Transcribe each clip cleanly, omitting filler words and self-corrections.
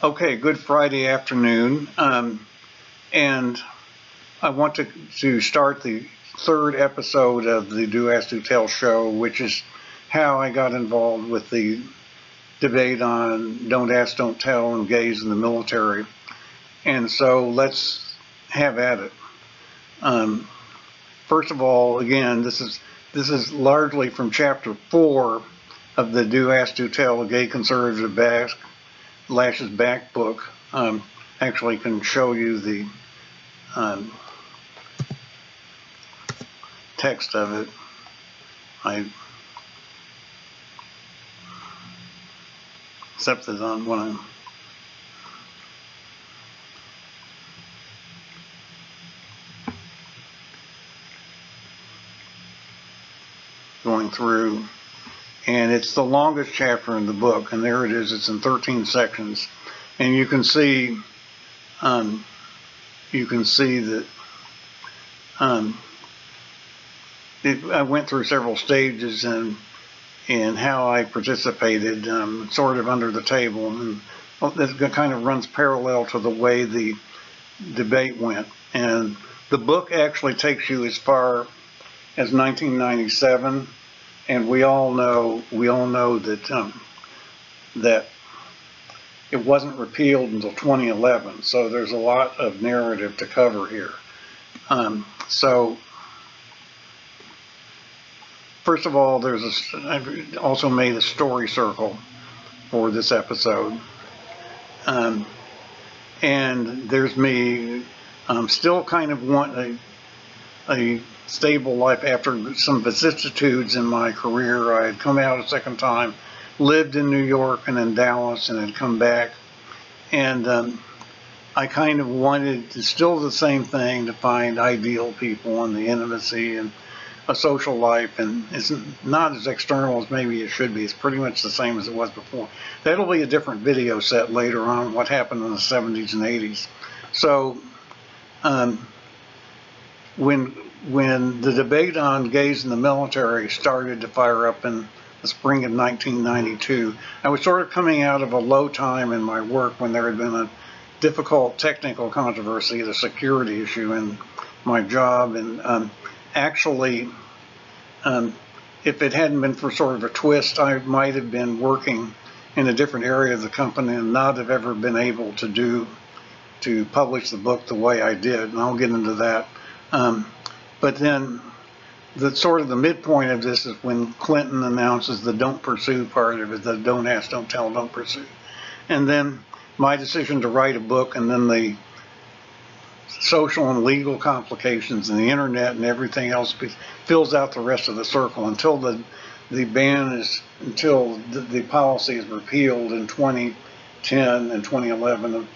Okay, good Friday afternoon, and I want to start the third episode of the Do Ask, Do Tell show, which is how I got involved with the debate on Don't Ask, Don't Tell and gays in the military. And so let's have at it. First of all, again, this is largely from chapter 4 of the Do Ask, Do Tell, a Gay Conservative Lashes Back book. Actually can show you the text of it. Except that on when I'm going through, and it's the longest chapter in the book, and there it is. It's in 13 sections, and you can see that I went through several stages and how I participated, sort of under the table, and that kind of runs parallel to the way the debate went. And the book actually takes you as far as 1997, and we all know that that it wasn't repealed until 2011. So there's a lot of narrative to cover here. So first of all, I've also made a story circle for this episode, and there's me. Still kind of want a stable life after some vicissitudes in my career. I had come out a second time, lived in New York and in Dallas, and had come back, and I kind of wanted to still the same thing, to find ideal people and the intimacy and a social life, and it's not as external as maybe it should be. It's pretty much the same as it was before. That'll be a different video set later on, what happened in the 70s and 80s. So when the debate on gays in the military started to fire up in the spring of 1992, I was sort of coming out of a low time in my work when there had been a difficult technical controversy, the security issue in my job, and actually, if it hadn't been for sort of a twist, I might have been working in a different area of the company and not have ever been able to publish the book the way I did, and I'll get into that. But then the midpoint of this is when Clinton announces the don't pursue part of it, the don't ask, don't tell, don't pursue. And then my decision to write a book, and then the social and legal complications and the internet and everything else fills out the rest of the circle until the policy is repealed in 2010 and 2011,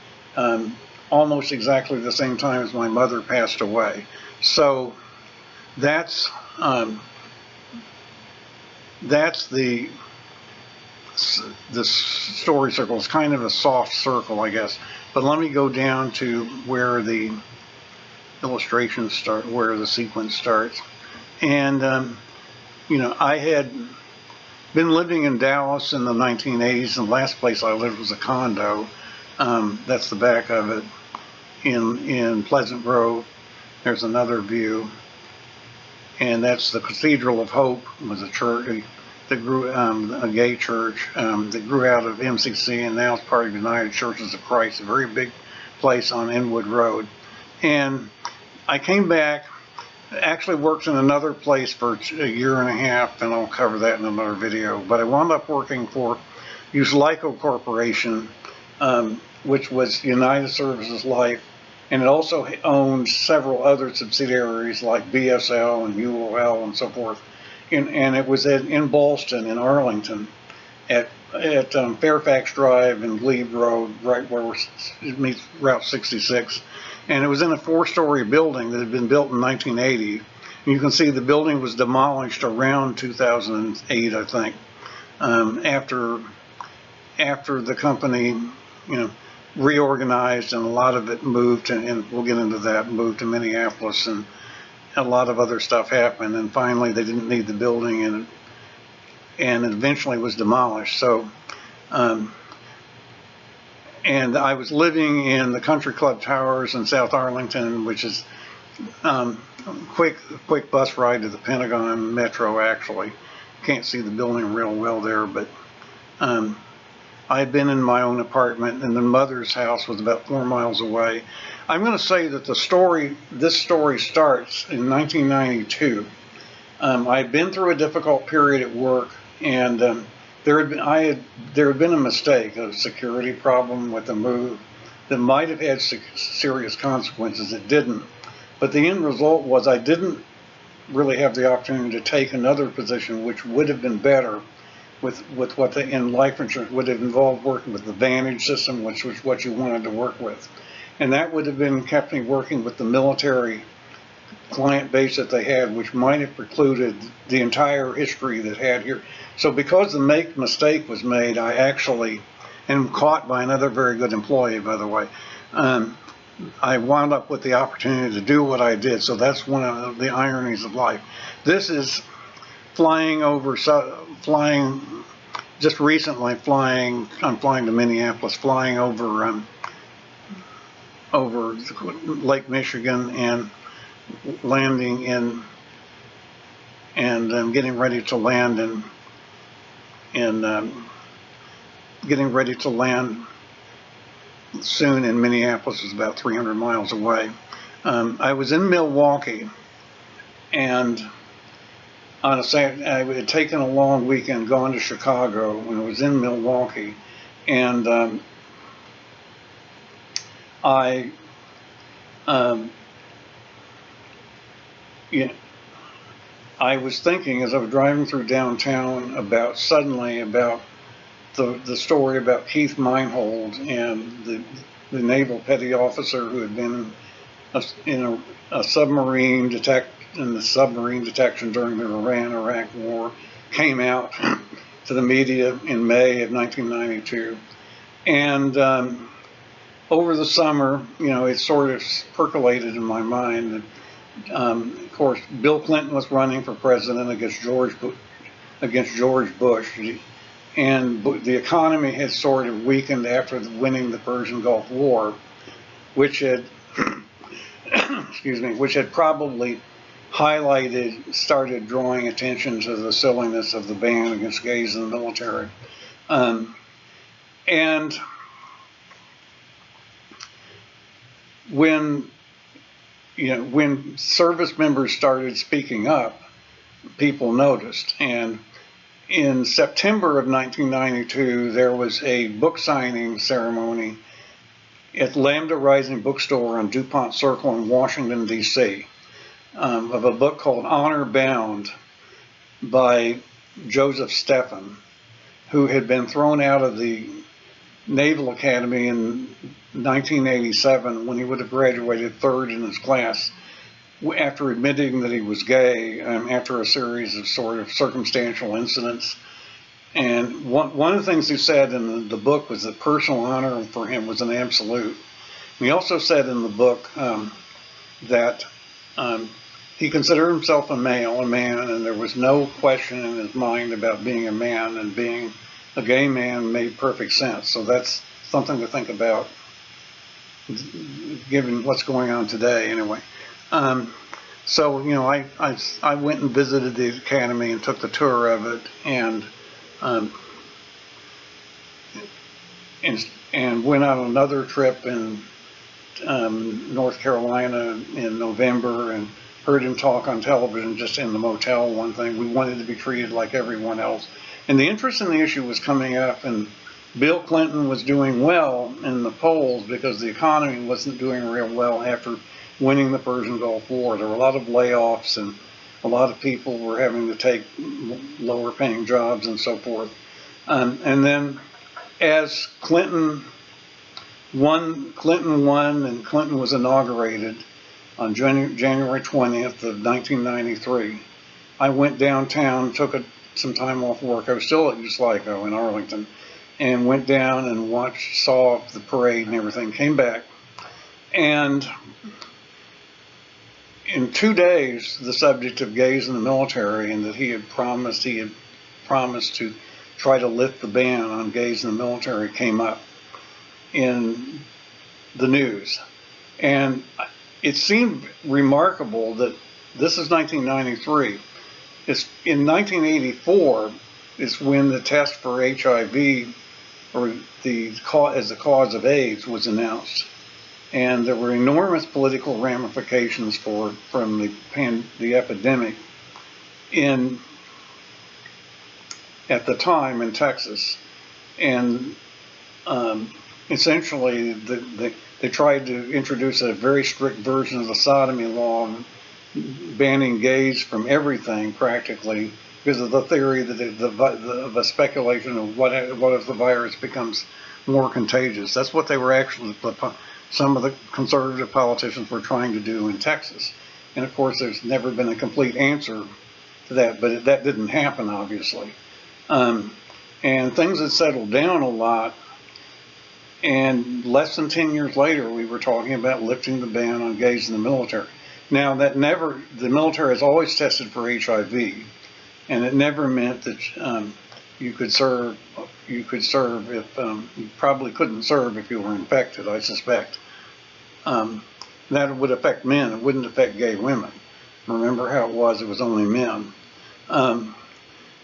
almost exactly the same time as my mother passed away. So that's the story circle. It's kind of a soft circle, I guess. But let me go down to where the illustrations start, where the sequence starts. And I had been living in Dallas in the 1980s, and the last place I lived was a condo. That's the back of it in Pleasant Grove. There's another view, and that's the Cathedral of Hope. It was a church that grew, a gay church that grew out of MCC, and now it's part of United Churches of Christ, a very big place on Inwood Road. And I came back, actually worked in another place for a year and a half, and I'll cover that in another video. But I wound up working for Uslico Corporation, which was United Services Life, and it also owned several other subsidiaries like BSL and UOL and so forth. And it was in Ballston, in Arlington, at Fairfax Drive and Glebe Road, right where it meets Route 66. And it was in a 4-story building that had been built in 1980. And you can see the building was demolished around 2008, I think, after the company, reorganized, and a lot of it moved, and we'll get into that, moved to Minneapolis, and a lot of other stuff happened, and finally they didn't need the building, and it eventually was demolished. So And I was living in the Country Club Towers in South Arlington, which is quick bus ride to the Pentagon Metro, actually. Can't see the building real well there, but I had been in my own apartment, and the mother's house was about 4 miles away. I'm going to say that this story starts in 1992. I had been through a difficult period at work, and there had been a mistake, a security problem with the move that might have had serious consequences. It didn't, but the end result was I didn't really have the opportunity to take another position, which would have been better with what in life insurance would have involved working with the Vantage system, which was what you wanted to work with, and that would have been kept me working with the military client base that they had, which might have precluded the entire history that had here. So because the mistake was made, I actually, and caught by another very good employee, by the way, I wound up with the opportunity to do what I did. So that's one of the ironies of life. This is flying just recently, I'm flying to Minneapolis, flying over Lake Michigan and landing in, and getting ready to land getting ready to land soon in Minneapolis. Is about 300 miles away. I was in Milwaukee, and on a Saturday, I had taken a long weekend, gone to Chicago, and I was in Milwaukee, and I was thinking as I was driving through downtown about the story about Keith Meinhold and the naval petty officer who had been in a submarine in the submarine detection during the Iran-Iraq War, came out to the media in May of 1992, and over the summer, it sort of percolated in my mind. Of course, Bill Clinton was running for president against George Bush, and the economy had sort of weakened after winning the Persian Gulf War, which had, which had probably started drawing attention to the silliness of the ban against gays in the military, and when service members started speaking up, people noticed. And in September of 1992, there was a book signing ceremony at Lambda Rising Bookstore on DuPont Circle in Washington, D.C., of a book called Honor Bound by Joseph Stephan, who had been thrown out of the Naval Academy in 1987 when he would have graduated third in his class after admitting that he was gay, after a series of sort of circumstantial incidents. And one of the things he said in the book was that personal honor for him was an absolute. He also said in the book that he considered himself a man, and there was no question in his mind about being a man, and being a gay man made perfect sense. So that's something to think about, given what's going on today, anyway. So I went and visited the academy and took the tour of it, and went on another trip in North Carolina in November, and heard him talk on television just in the motel. One thing, we wanted to be treated like everyone else. And the interest in the issue was coming up, and Bill Clinton was doing well in the polls because the economy wasn't doing real well after winning the Persian Gulf War. There were a lot of layoffs, and a lot of people were having to take lower paying jobs and so forth. And then as Clinton won and Clinton was inaugurated on January 20th of 1993, I went downtown, took some time off work. I was still at USLICO in Arlington, and went down and saw the parade and everything, came back, and in 2 days, the subject of gays in the military, and that he had promised to try to lift the ban on gays in the military, came up. in the news. And it seemed remarkable that this is 1993. It's in 1984 is when the test for HIV or as the cause of AIDS was announced, and there were enormous political ramifications from the epidemic at the time in Texas, and essentially they tried to introduce a very strict version of the sodomy law, banning gays from everything practically, because of the theory that of a speculation of what if the virus becomes more contagious. That's what they were actually, some of the conservative politicians were trying to do in Texas. And of course, there's never been a complete answer to that, but that didn't happen, obviously. And things had settled down a lot. And less than 10 years later, we were talking about lifting the ban on gays in the military. Now, the military has always tested for HIV, and it never meant that you could serve if you probably couldn't serve if you were infected, I suspect. That would affect men. It wouldn't affect gay women. Remember how it was only men.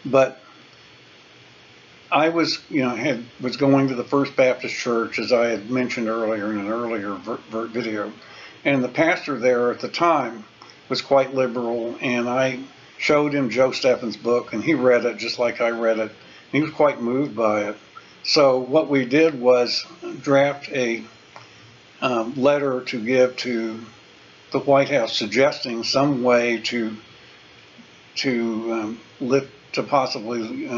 But I was going to the First Baptist Church, as I had mentioned earlier in an earlier video, and the pastor there at the time was quite liberal, and I showed him Joe Steffen's book, and he read it just like I read it, and he was quite moved by it. So what we did was draft a letter to give to the White House suggesting some way to possibly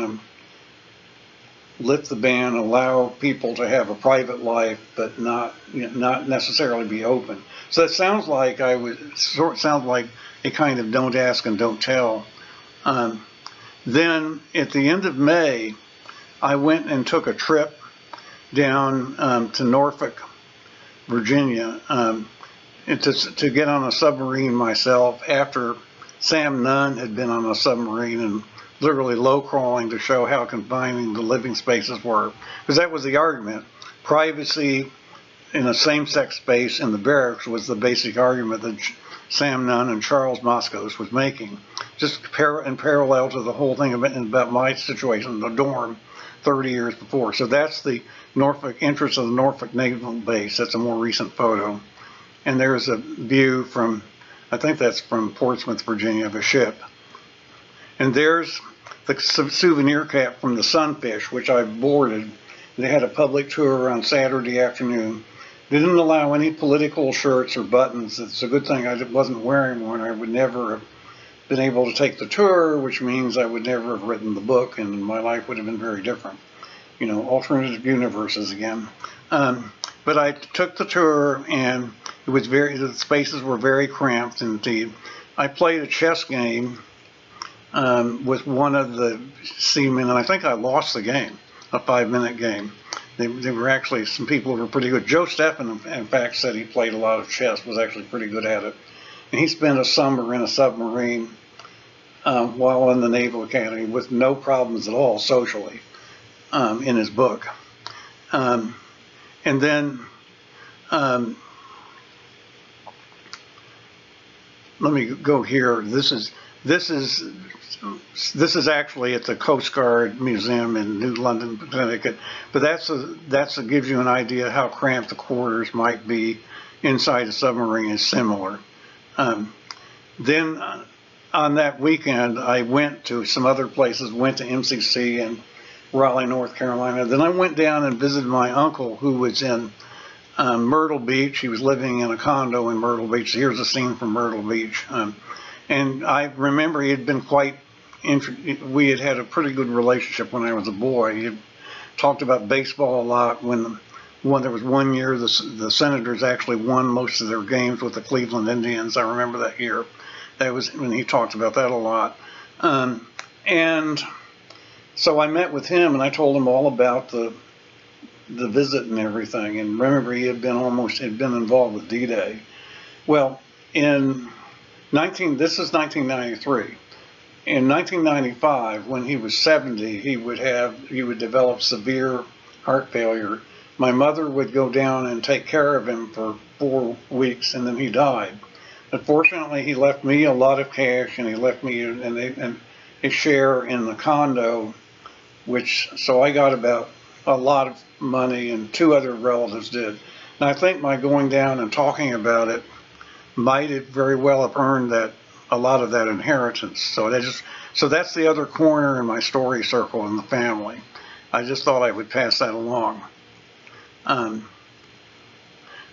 lift the ban, allow people to have a private life, but not necessarily be open. So that sounds like sounds like a kind of don't ask and don't tell. Then at the end of May, I went and took a trip down to Norfolk, Virginia, to get on a submarine myself after Sam Nunn had been on a submarine and literally low crawling to show how confining the living spaces were. Because that was the argument. Privacy in a same-sex space in the barracks was the basic argument that Sam Nunn and Charles Moskos was making. Just in parallel to the whole thing about my situation in the dorm 30 years before. So that's the entrance of the Norfolk Naval Base. That's a more recent photo. And there's a view from, I think that's from Portsmouth, Virginia, of a ship. And there's the souvenir cap from the Sunfish, which I boarded. They had a public tour on Saturday afternoon. They didn't allow any political shirts or buttons. It's a good thing I wasn't wearing one. I would never have been able to take the tour, which means I would never have written the book, and my life would have been very different. Alternative universes again. But I took the tour, and the spaces were very cramped indeed. I played a chess game with one of the seamen, and I think I lost the game, a 5-minute game. There were actually some people who were pretty good. Joe Steffen, in fact, said he played a lot of chess, was actually pretty good at it. And he spent a summer in a submarine while in the Naval Academy with no problems at all socially in his book. And then let me go here. This is actually at the Coast Guard Museum in New London, Connecticut. But that gives you an idea how cramped the quarters might be inside a submarine is similar. Then on that weekend, I went to some other places, went to MCC in Raleigh, North Carolina. Then I went down and visited my uncle who was in Myrtle Beach. He was living in a condo in Myrtle Beach. Here's a scene from Myrtle Beach. And I remember he had been we had had a pretty good relationship when I was a boy. He had talked about baseball a lot. There was one year the Senators actually won most of their games with the Cleveland Indians. I remember that year. That was when he talked about that a lot. And so I met with him and I told him all about the visit and everything. And remember, he had been involved with D-Day. Well, this is 1993. In 1995, when he was 70, he would develop severe heart failure my mother would go down and take care of him for 4 weeks, and then he died. Unfortunately, he left me a lot of cash, and he left me a share in the condo, so I got about a lot of money, and 2 other relatives did. And I think my going down and talking about it might have very well have earned a lot of that inheritance. So that's the other corner in my story circle in the family. I just thought I would pass that along.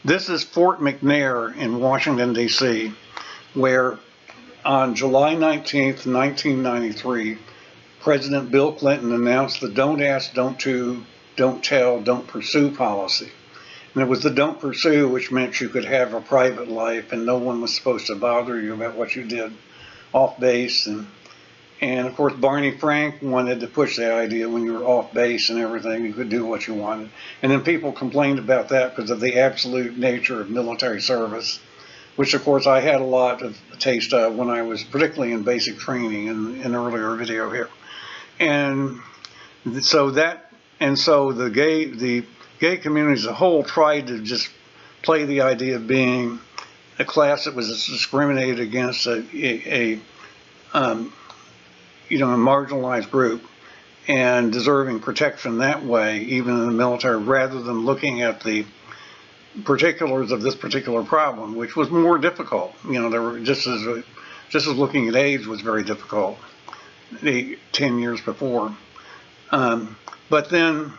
This is Fort McNair in Washington, D.C., where on July 19th, 1993, President Bill Clinton announced the don't ask, don't do, don't tell, don't pursue policy. And it was the don't pursue, which meant you could have a private life and no one was supposed to bother you about what you did off base. And of course, Barney Frank wanted to push the idea when you were off base and everything, you could do what you wanted. And then people complained about that because of the absolute nature of military service, which of course I had a lot of taste of when I was particularly in basic training in an earlier video here. And so the gay community as a whole tried to just play the idea of being a class that was discriminated against, a marginalized group and deserving protection that way, even in the military, rather than looking at the particulars of this particular problem, which was more difficult. There were just as looking at AIDS was very difficult 10 years before. But then,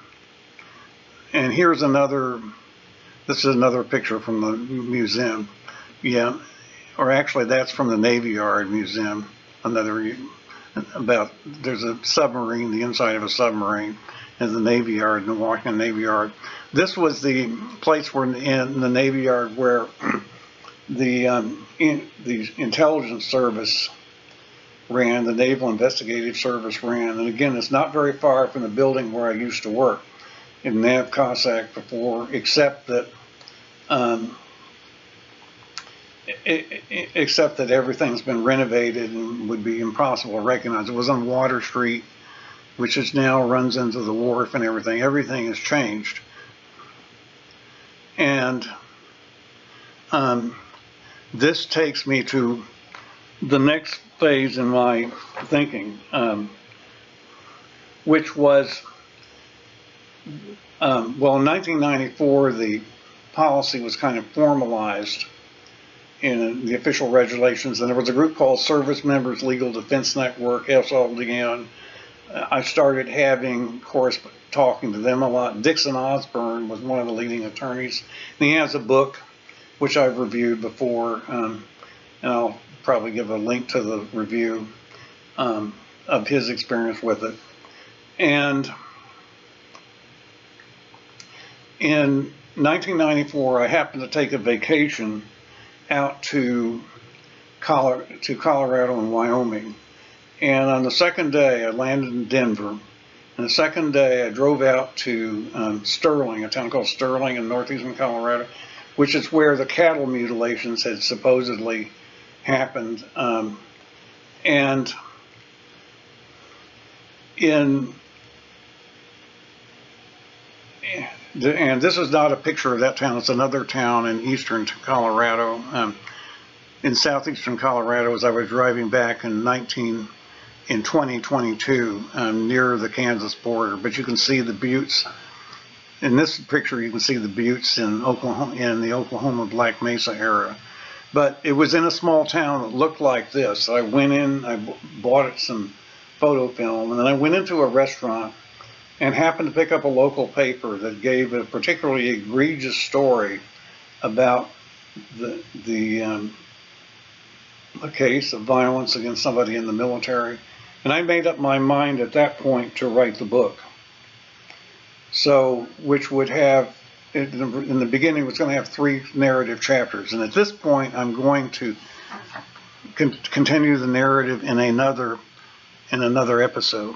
and here's this is another picture from the museum. Yeah, or actually that's from the Navy Yard Museum. There's a submarine, the inside of a submarine, in the Navy Yard, in the Washington Navy Yard. This was the place in the Navy Yard where the intelligence service ran, the Naval Investigative Service ran. And again, it's not very far from the building where I used to work in Nav Cossack before, except that everything's been renovated and would be impossible to recognize. It was on Water Street, which is now runs into the wharf and everything. Everything has changed. And this takes me to the next phase in my thinking, which was, in 1994, the policy was kind of formalized in the official regulations, and there was a group called Service Members Legal Defense Network, SLDN. I started talking to them a lot. Dixon Osborne was one of the leading attorneys, and he has a book which I've reviewed before, and I'll probably give a link to the review of his experience with it. And in 1994, I happened to take a vacation out to Colorado and Wyoming. And on the second day, I landed in Denver. And the second day, I drove out to Sterling, a town called Sterling in northeastern Colorado, which is where the cattle mutilations had supposedly happened. And this is not a picture of that town. It's another town in eastern Colorado, in southeastern Colorado, as I was driving back in 2022, near the Kansas border. But you can see the buttes. In this picture, you can see the buttes in Oklahoma, in the Oklahoma Black Mesa era. But it was in a small town that looked like this. I went in, I bought some photo film, and then I went into a restaurant and happened to pick up a local paper that gave a particularly egregious story about the case of violence against somebody in the military. And I made up my mind at that point to write the book. So, which would have, in the beginning, it was going to have 3 narrative chapters. And at this point, I'm going to continue the narrative in another episode.